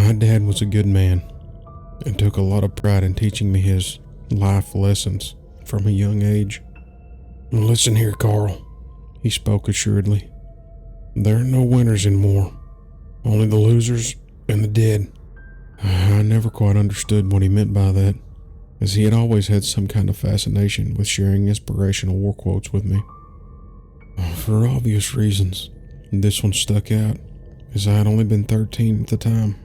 My dad was a good man and took a lot of pride in teaching me his life lessons from a young age. "Listen here, Carl," he spoke assuredly. "There are no winners in war, only the losers and the dead." I never quite understood what he meant by that, as he had always had some kind of fascination with sharing inspirational war quotes with me. For obvious reasons, this one stuck out, as I had only been 13 at the time.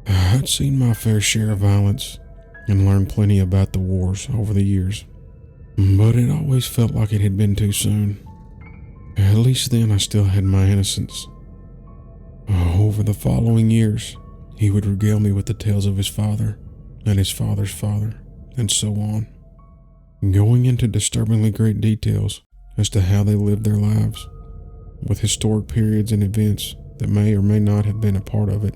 I'd seen my fair share of violence and learned plenty about the wars over the years, but it always felt like it had been too soon. At least then I still had my innocence. Over the following years, he would regale me with the tales of his father and his father's father, and so on, going into disturbingly great details as to how they lived their lives, with historic periods and events that may or may not have been a part of it.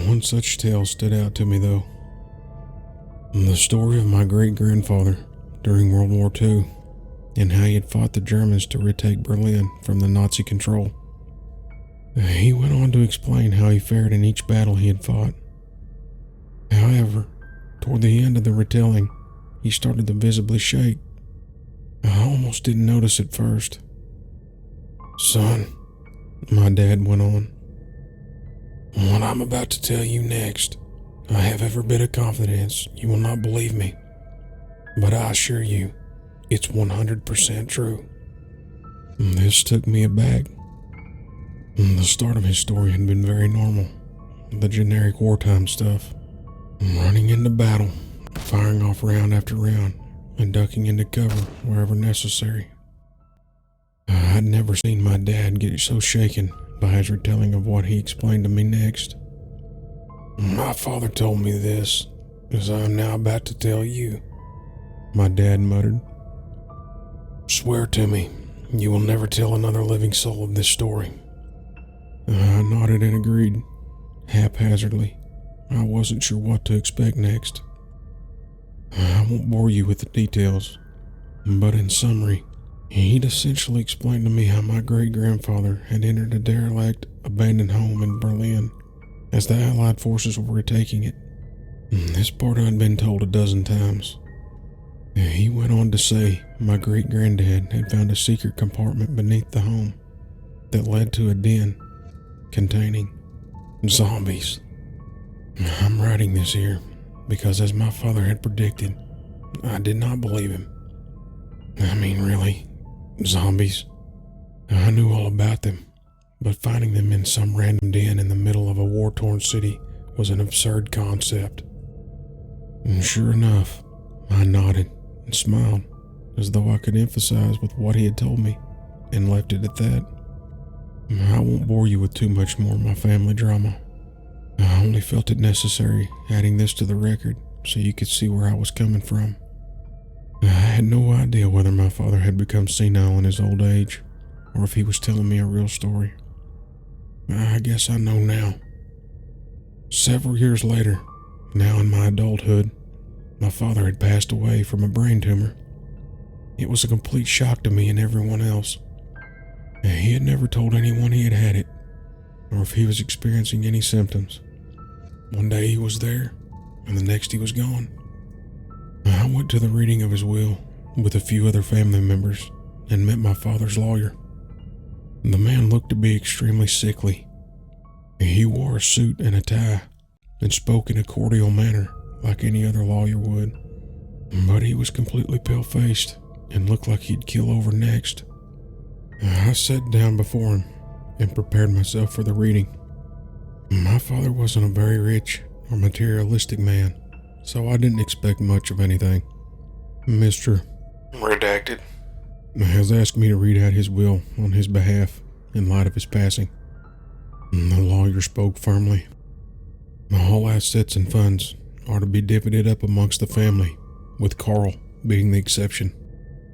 One such tale stood out to me, though. The story of my great-grandfather during World War II, and how he had fought the Germans to retake Berlin from the Nazi control. He went on to explain how he fared in each battle he had fought. However, toward the end of the retelling, he started to visibly shake. I almost didn't notice at first. "Son," my dad went on, "what I'm about to tell you next, I have every bit of confidence you will not believe me, but I assure you, it's 100% true." This took me aback. The start of his story had been very normal, the generic wartime stuff. Running into battle, firing off round after round, and ducking into cover wherever necessary. I'd never seen my dad get so shaken by his retelling of what he explained to me next. "My father told me this, as I am now about to tell you," my dad muttered. "Swear to me, you will never tell another living soul of this story." I nodded and agreed, haphazardly. I wasn't sure what to expect next. I won't bore you with the details, but in summary, he'd essentially explained to me how my great-grandfather had entered a derelict, abandoned home in Berlin as the Allied forces were retaking it. This part I'd been told a dozen times. He went on to say my great-granddad had found a secret compartment beneath the home that led to a den containing zombies. I'm writing this here because, as my father had predicted, I did not believe him. I mean, really, zombies. I knew all about them, but finding them in some random den in the middle of a war-torn city was an absurd concept. And sure enough, I nodded and smiled, as though I could emphasize with what he had told me, and left it at that. I won't bore you with too much more of my family drama. I only felt it necessary adding this to the record so you could see where I was coming from. I had no idea whether my father had become senile in his old age, or if he was telling me a real story. I guess I know now. Several years later, now in my adulthood, my father had passed away from a brain tumor. It was a complete shock to me and everyone else. He had never told anyone he had had it, or if he was experiencing any symptoms. One day he was there, and the next he was gone. I went to the reading of his will with a few other family members and met my father's lawyer. The man looked to be extremely sickly. He wore a suit and a tie and spoke in a cordial manner like any other lawyer would, but he was completely pale-faced and looked like he'd keel over next. I sat down before him and prepared myself for the reading. My father wasn't a very rich or materialistic man, so I didn't expect much of anything. Mr. Redacted has asked me to read out his will on his behalf in light of his passing. The lawyer spoke firmly. All assets and funds are to be divided up amongst the family, with Carl being the exception.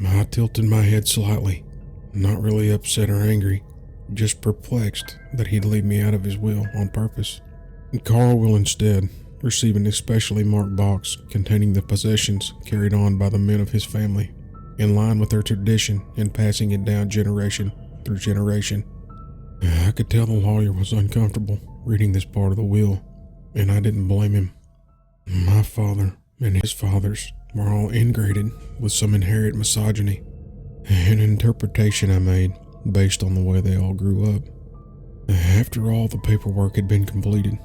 I tilted my head slightly, not really upset or angry, just perplexed that he'd leave me out of his will on purpose. Carl will instead receive an especially marked box containing the possessions carried on by the men of his family, in line with their tradition in passing it down generation through generation. I could tell the lawyer was uncomfortable reading this part of the will, and I didn't blame him. My father and his fathers were all ingrained with some inherent misogyny, an interpretation I made based on the way they all grew up. After all the paperwork had been completed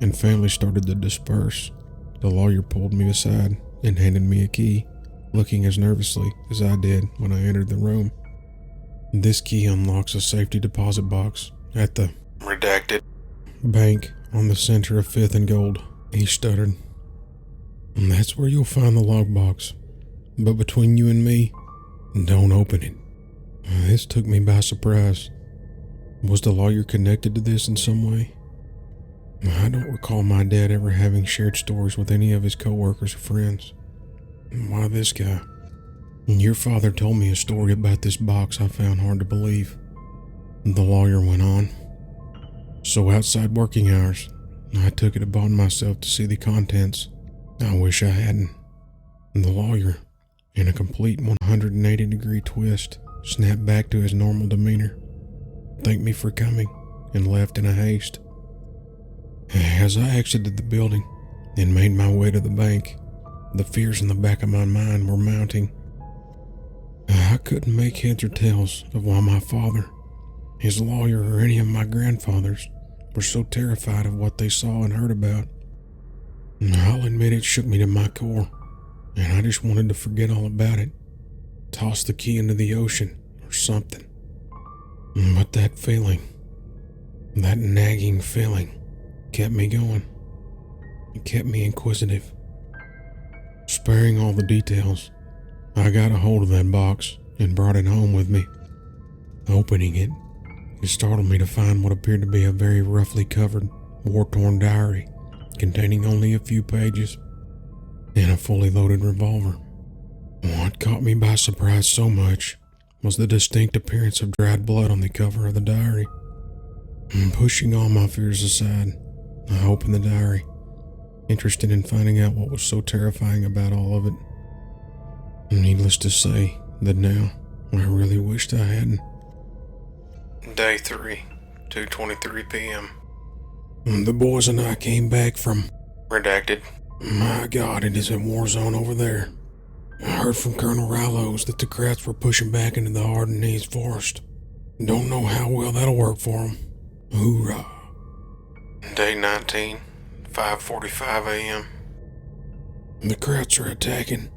and family started to disperse, the lawyer pulled me aside and handed me a key, looking as nervously as I did when I entered the room. This key unlocks a safety deposit box at the redacted bank on the center of 5th and Gold, he stuttered. And that's where you'll find the logbox. But between you and me, don't open it. This took me by surprise. Was the lawyer connected to this in some way? I don't recall my dad ever having shared stories with any of his coworkers or friends. Why this guy? Your father told me a story about this box I found hard to believe. The lawyer went on. So outside working hours, I took it upon myself to see the contents. I wish I hadn't. The lawyer, in a complete 180-degree twist, snapped back to his normal demeanor, thanked me for coming, and left in a haste. As I exited the building and made my way to the bank, the fears in the back of my mind were mounting. I couldn't make heads or tails of why my father, his lawyer, or any of my grandfathers were so terrified of what they saw and heard about. I'll admit it shook me to my core, and I just wanted to forget all about it, toss the key into the ocean or something. But that feeling, that nagging feeling, kept me going. It kept me inquisitive. Sparing all the details, I got a hold of that box and brought it home with me. Opening it, it startled me to find what appeared to be a very roughly covered, war-torn diary containing only a few pages and a fully loaded revolver. What caught me by surprise so much was the distinct appearance of dried blood on the cover of the diary. Pushing all my fears aside, I opened the diary, interested in finding out what was so terrifying about all of it. Needless to say that now I really wished I hadn't. Day 3, 2:23 p.m. The boys and I came back from redacted. My God, it is a war zone over there. I heard from Colonel Rallows that the Krats were pushing back into the Ardennes forest. Don't know how well that'll work for them. Hoorah. Day 19, 5:45 a.m. The Krats are attacking.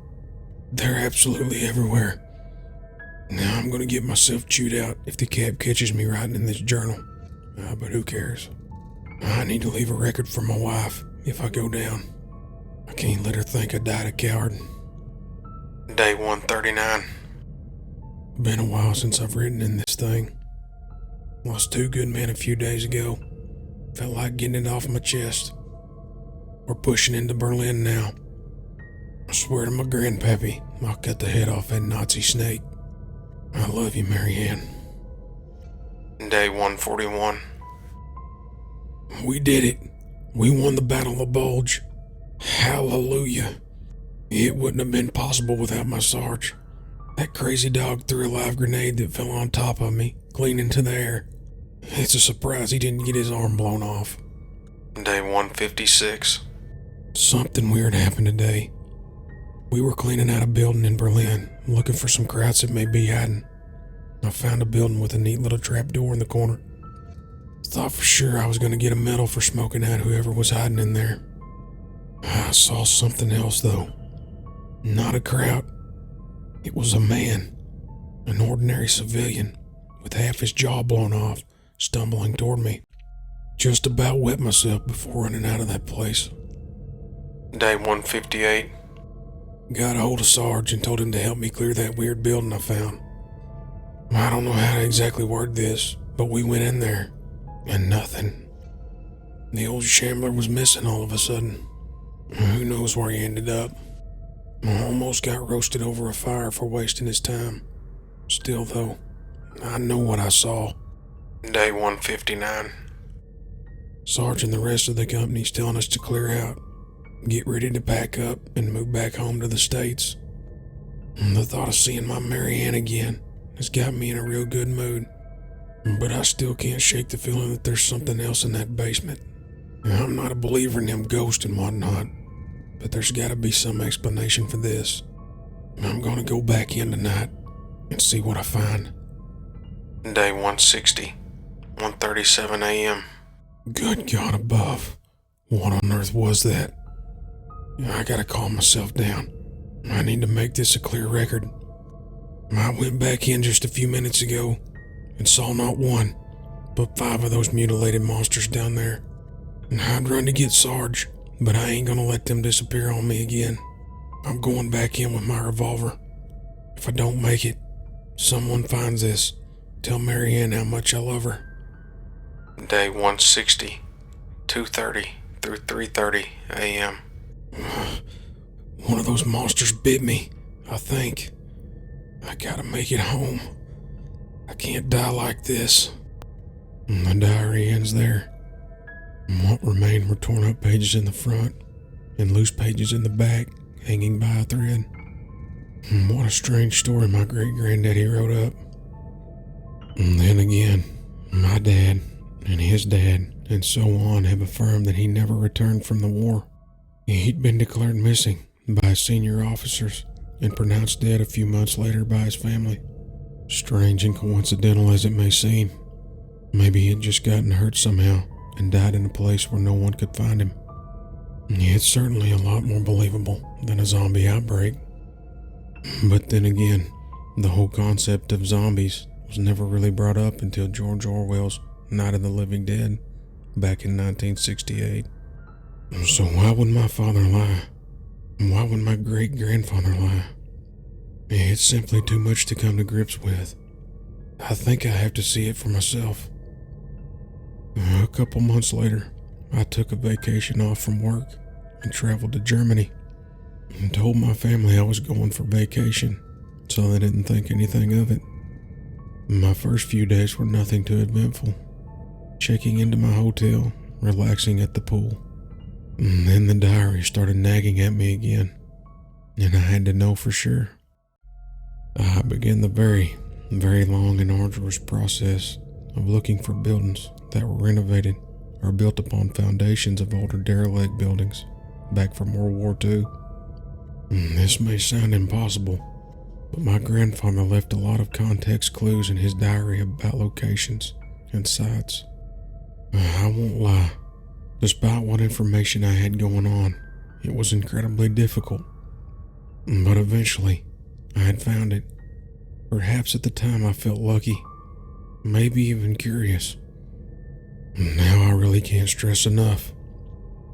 They're absolutely everywhere. Now I'm gonna get myself chewed out if the cab catches me writing in this journal. But who cares? I need to leave a record for my wife if I go down. I can't let her think I died a coward. Day 139. Been a while since I've written in this thing. Lost 2 good men a few days ago. Felt like getting it off my chest. We're pushing into Berlin now. I swear to my grandpappy, I'll cut the head off that Nazi snake. I love you, Marianne. Day 141. We did it. We won the Battle of the Bulge. Hallelujah. It wouldn't have been possible without my Sarge. That crazy dog threw a live grenade that fell on top of me, clean into the air. It's a surprise he didn't get his arm blown off. Day 156. Something weird happened today. We were cleaning out a building in Berlin, looking for some Krauts that may be hiding. I found a building with a neat little trap door in the corner. Thought for sure I was going to get a medal for smoking out whoever was hiding in there. I saw something else though. Not a Kraut. It was a man. An ordinary civilian with half his jaw blown off, stumbling toward me. Just about wet myself before running out of that place. Day 158. Got a hold of Sarge and told him to help me clear that weird building I found. I don't know how to exactly word this, but we went in there, and nothing. The old shambler was missing all of a sudden. Who knows where he ended up. I almost got roasted over a fire for wasting his time. Still though, I know what I saw. Day 159. Sarge and the rest of the company's telling us to clear out, get ready to pack up and move back home to the States. The thought of seeing my Marianne again has got me in a real good mood. But I still can't shake the feeling that there's something else in that basement. I'm not a believer in them ghosts and whatnot, but there's gotta be some explanation for this. I'm gonna go back in tonight and see what I find. Day 160, 1:37 a.m. Good God above. What on earth was that? I gotta calm myself down. I need to make this a clear record. I went back in just a few minutes ago and saw not one, but 5 of those mutilated monsters down there. And I'd run to get Sarge, but I ain't gonna let them disappear on me again. I'm going back in with my revolver. If I don't make it, someone finds this. Tell Marianne how much I love her. Day 160, 2:30 through 3:30 a.m. One of those monsters bit me, I think. I gotta make it home. I can't die like this. The diary ends there. What remained were torn up pages in the front and loose pages in the back, hanging by a thread. What a strange story my great-granddaddy wrote up. And then again, my dad and his dad and so on have affirmed that he never returned from the war. He'd been declared missing by senior officers and pronounced dead a few months later by his family. Strange and coincidental as it may seem, maybe he'd just gotten hurt somehow and died in a place where no one could find him. It's certainly a lot more believable than a zombie outbreak. But then again, the whole concept of zombies was never really brought up until George Orwell's Night of the Living Dead back in 1968. So why would my father lie? Why would my great-grandfather lie? It's simply too much to come to grips with. I think I have to see it for myself. A couple months later, I took a vacation off from work and traveled to Germany and told my family I was going for vacation, so they didn't think anything of it. My first few days were nothing too eventful. Checking into my hotel, relaxing at the pool. And then the diary started nagging at me again, and I had to know for sure. I began the very, very long and arduous process of looking for buildings that were renovated or built upon foundations of older derelict buildings back from World War II. This may sound impossible, but my grandfather left a lot of context clues in his diary about locations and sites. I won't lie, despite what information I had going on, it was incredibly difficult. But eventually, I had found it. Perhaps at the time I felt lucky, maybe even curious. Now I really can't stress enough.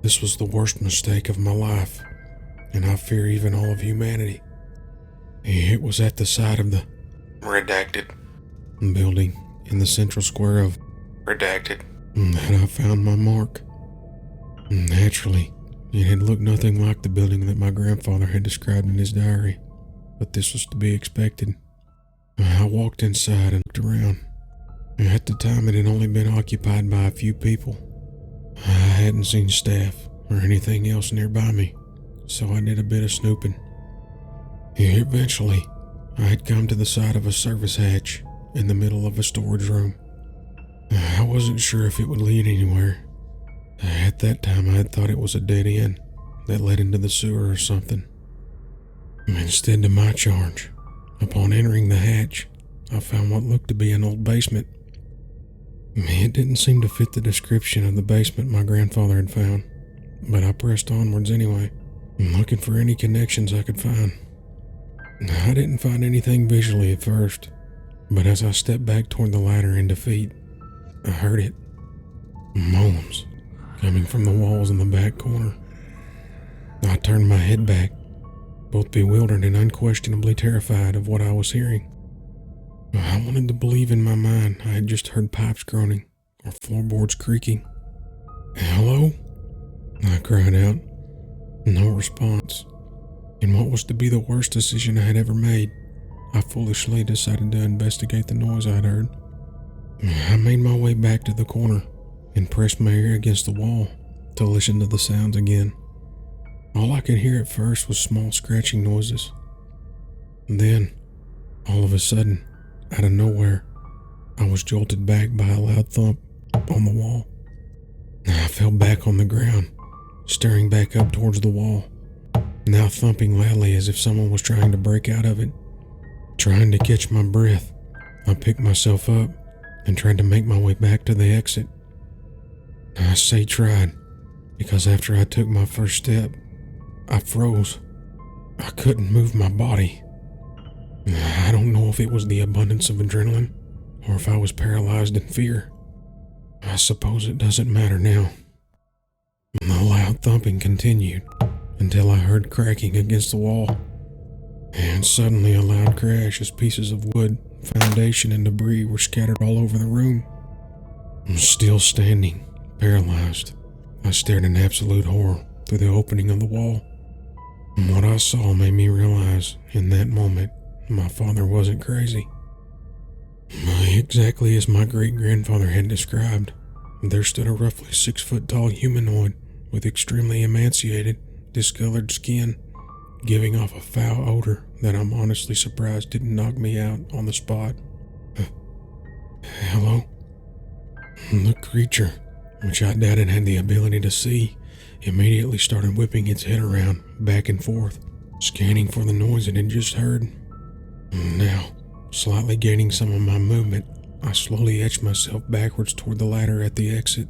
This was the worst mistake of my life, and I fear even all of humanity. It was at the side of the redacted building in the central square of redacted that I found my mark. Naturally, it had looked nothing like the building that my grandfather had described in his diary, but this was to be expected. I walked inside and looked around. At the time, it had only been occupied by a few people. I hadn't seen staff or anything else nearby me, so I did a bit of snooping. Eventually, I had come to the side of a service hatch in the middle of a storage room. I wasn't sure if it would lead anywhere. At that time, I had thought it was a dead end that led into the sewer or something. Instead, to my charge, upon entering the hatch, I found what looked to be an old basement. It didn't seem to fit the description of the basement my grandfather had found, but I pressed onwards anyway, looking for any connections I could find. I didn't find anything visually at first, but as I stepped back toward the ladder in defeat, I heard it. Moans coming from the walls in the back corner. I turned my head back, both bewildered and unquestionably terrified of what I was hearing. I wanted to believe in my mind I had just heard pipes groaning or floorboards creaking. "Hello?" I cried out. No response. In what was to be the worst decision I had ever made, I foolishly decided to investigate the noise I had heard. I made my way back to the corner and pressed my ear against the wall to listen to the sounds again. All I could hear at first was small scratching noises. Then, all of a sudden, out of nowhere, I was jolted back by a loud thump on the wall. I fell back on the ground, staring back up towards the wall, now thumping loudly as if someone was trying to break out of it. Trying to catch my breath, I picked myself up and tried to make my way back to the exit. I say tried, because after I took my first step, I froze. I couldn't move my body. I don't know if it was the abundance of adrenaline or if I was paralyzed in fear. I suppose it doesn't matter now. The loud thumping continued until I heard cracking against the wall, and suddenly a loud crash as pieces of wood, foundation, and debris were scattered all over the room. Still standing, paralyzed, I stared in absolute horror through the opening of the wall. What I saw made me realize, in that moment, my father wasn't crazy. Exactly as my great-grandfather had described, there stood a roughly 6-foot-tall humanoid with extremely emaciated, discolored skin, giving off a foul odor that I'm honestly surprised didn't knock me out on the spot. Hello? The creature, which I doubted had the ability to see, immediately started whipping its head around, back and forth, scanning for the noise it had just heard. Now, slightly gaining some of my movement, I slowly edged myself backwards toward the ladder at the exit.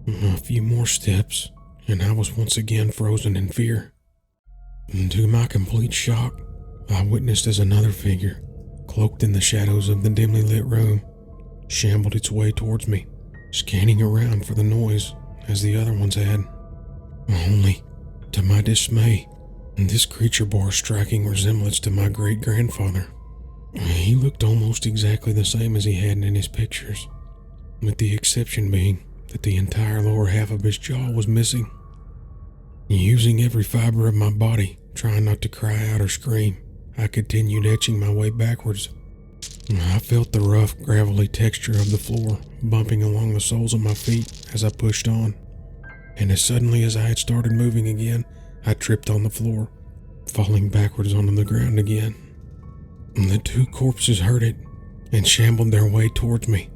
A few more steps, and I was once again frozen in fear. To my complete shock, I witnessed as another figure, cloaked in the shadows of the dimly lit room, shambled its way towards me, scanning around for the noise as the other ones had. Only, to my dismay, this creature bore a striking resemblance to my great-grandfather. He looked almost exactly the same as he had in his pictures, with the exception being that the entire lower half of his jaw was missing. Using every fiber of my body, trying not to cry out or scream, I continued etching my way backwards. I felt the rough, gravelly texture of the floor bumping along the soles of my feet as I pushed on, and as suddenly as I had started moving again, I tripped on the floor, falling backwards onto the ground again. The two corpses heard it and shambled their way towards me.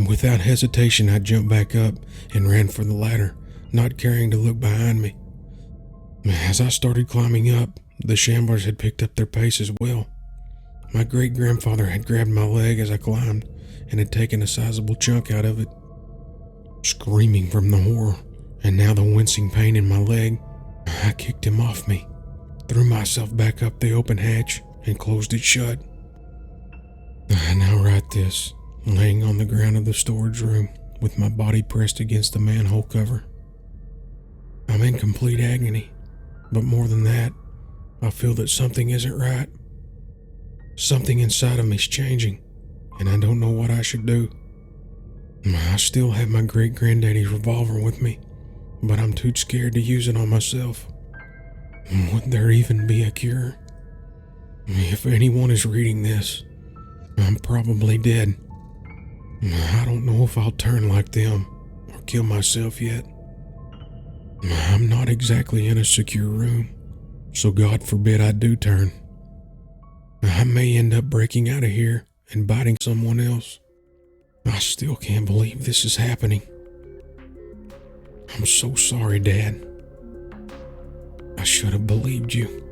Without hesitation, I jumped back up and ran for the ladder, not caring to look behind me. As I started climbing up, the shamblers had picked up their pace as well. My great-grandfather had grabbed my leg as I climbed and had taken a sizable chunk out of it. Screaming from the horror and now the wincing pain in my leg, I kicked him off me, threw myself back up the open hatch, and closed it shut. I now write this, laying on the ground of the storage room with my body pressed against the manhole cover. I'm in complete agony, but more than that, I feel that something isn't right. Something inside of me's changing, and I don't know what I should do. I still have my great-granddaddy's revolver with me, but I'm too scared to use it on myself. Would there even be a cure? If anyone is reading this, I'm probably dead. I don't know if I'll turn like them or kill myself yet. I'm not exactly in a secure room, so God forbid I do turn. I may end up breaking out of here and biting someone else. I still can't believe this is happening. I'm so sorry, Dad. I should have believed you.